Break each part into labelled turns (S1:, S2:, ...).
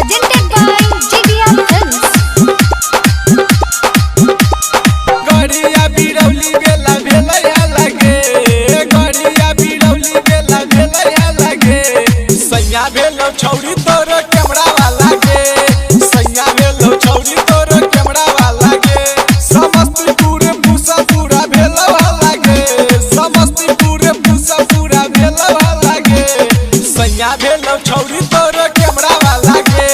S1: presented by GDR Films.
S2: गड़िया बिरौली बेला भेलैया लगे, गड़िया बिरौली बेला भेलैया लगे। सैया भेलो छौरी तोर कैमरा वाला गे, सैया भेलो छौरी तोर कैमरा वाला गे। समस्तीपुर पूरा भेलो लगे, समस्तीपुर पूरा भेलो लगे। सैया भेलो छौरी तोर कैमरा वाला गे,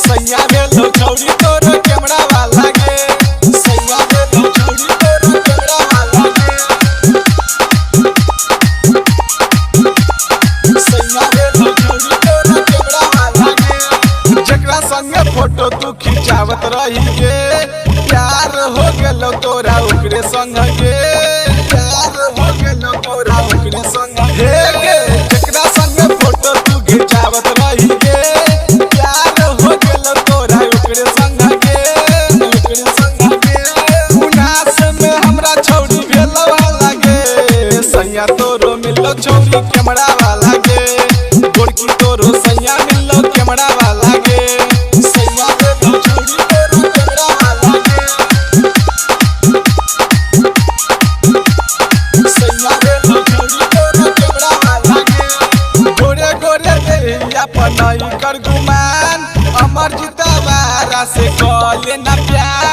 S2: सैया भेलो छौरी तोर कैमरा वाला गे। सैया भेलो छौरी तोर कैमरा वाला गे, सैया भेलो छौरी तोर कैमरा वाला गे। जकरा संगे फोटो तू खिंचावत रही गे, प्यार हो गेलो तोरा ओकरे संग गे, प्यार हो गेलो तोरा ओकरे संग हे गे। जकरा संगे फोटो तू खिंचावत रही गे, प्यार हो गेलो तोरा ओकरे संग गे, ओकरे संग गे। उनास में हमरा छौरी भेलो लागे, सैया तोरो मिलो छौरी कैमरा वाला गे। गोरकी तोरो सैया मिलो कैमरा वाला गे, सैया भेलो छौरी तोरो कैमरा वाला गे। सैया भेलो छौरी तोरो कैमरा वाला गे। गोरे गोरे देहिया पनाई कर गुमान, अमर जितवारा से कले ना प्यार।